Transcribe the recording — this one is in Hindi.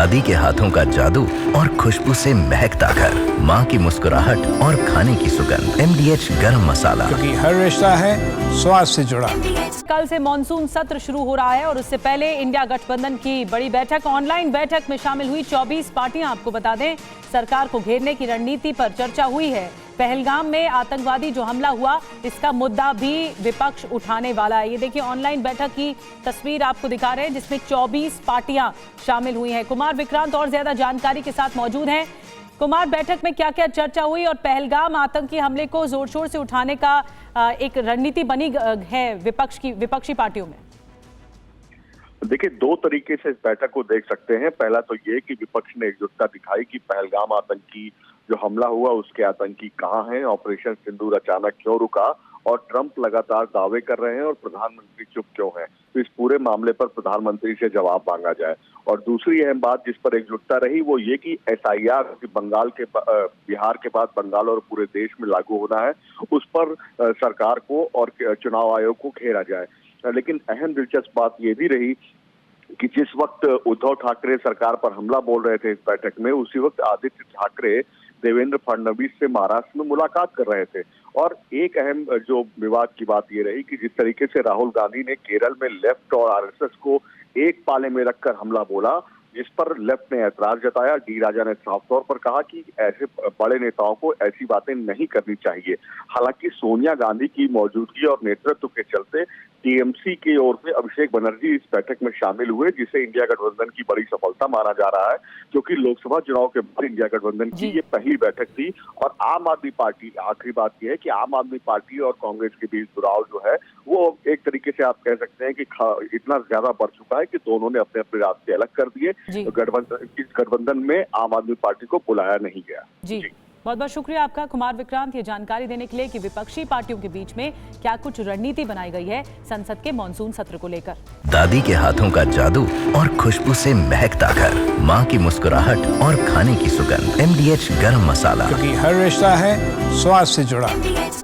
दादी के हाथों का जादू और खुशबू से महकता घर, माँ की मुस्कुराहट और खाने की सुगंध। MDH गरम मसाला, क्योंकि हर रिश्ता है स्वाद से जुड़ा। कल से मॉनसून सत्र शुरू हो रहा है और उससे पहले इंडिया गठबंधन की बड़ी बैठक, ऑनलाइन बैठक में शामिल हुई 24 पार्टियां। आपको बता दें, सरकार को घेरने की रणनीति पर चर्चा हुई है। पहलगाम में आतंकवादी जो हमला हुआ, इसका मुद्दा भी विपक्ष उठाने वाला है। ये देखिए, ऑनलाइन बैठक की तस्वीर आपको दिखा रहे हैं जिसमें 24 पार्टियां शामिल हुई हैं। कुमार विक्रांत और ज्यादा जानकारी के साथ मौजूद हैं। कुमार, बैठक में क्या क्या चर्चा हुई और पहलगाम आतंकी हमले को जोर शोर से उठाने का एक रणनीति बनी है विपक्षी पार्टियों में? देखिए, दो तरीके से इस बैठक को देख सकते हैं। पहला तो ये कि विपक्ष ने एकजुटता दिखाई कि पहलगाम आतंकी जो हमला हुआ उसके आतंकी कहाँ हैं, ऑपरेशन सिंदूर अचानक क्यों रुका और ट्रंप लगातार दावे कर रहे हैं और प्रधानमंत्री चुप क्यों हैं। तो इस पूरे मामले पर प्रधानमंत्री से जवाब मांगा जाए। और दूसरी अहम बात जिस पर एकजुटता रही वो ये कि SIR बिहार के बाद बंगाल और पूरे देश में लागू होना है, उस पर सरकार को और चुनाव आयोग को घेरा जाए। लेकिन अहम दिलचस्प बात ये भी रही कि जिस वक्त उद्धव ठाकरे सरकार पर हमला बोल रहे थे इस बैठक में, उसी वक्त आदित्य ठाकरे देवेंद्र फडणवीस से महाराष्ट्र में मुलाकात कर रहे थे। और एक अहम जो विवाद की बात ये रही कि जिस तरीके से राहुल गांधी ने केरल में लेफ्ट और RSS को एक पाले में रखकर हमला बोला, जिस पर लेफ्ट ने ऐतराज जताया। डी राजा ने साफ तौर पर कहा कि ऐसे बड़े नेताओं को ऐसी बातें नहीं करनी चाहिए। हालांकि सोनिया गांधी की मौजूदगी और नेतृत्व के चलते TMC की ओर से अभिषेक बनर्जी इस बैठक में शामिल हुए, जिसे इंडिया गठबंधन की बड़ी सफलता माना जा रहा है, क्योंकि लोकसभा चुनाव के बाद इंडिया गठबंधन की ये पहली बैठक थी। और आम आदमी पार्टी, आखिरी बात यह है कि आम आदमी पार्टी और कांग्रेस के बीच जुड़ाव जो है वो एक तरीके से आप कह सकते हैं कि इतना ज्यादा बढ़ चुका है कि दोनों ने अपने अपने रास्ते अलग कर दिए। गठबंधन में आम आदमी पार्टी को बुलाया नहीं गया। जी। बहुत बहुत शुक्रिया आपका कुमार विक्रांत, ये जानकारी देने के लिए कि विपक्षी पार्टियों के बीच में क्या कुछ रणनीति बनाई गई है संसद के मॉनसून सत्र को लेकर। दादी के हाथों का जादू और खुशबू से महकता घर, माँ की मुस्कुराहट और खाने की सुगंध। MDH गरम मसाला, क्योंकि हर रिश्ता है स्वाद से जुड़ा।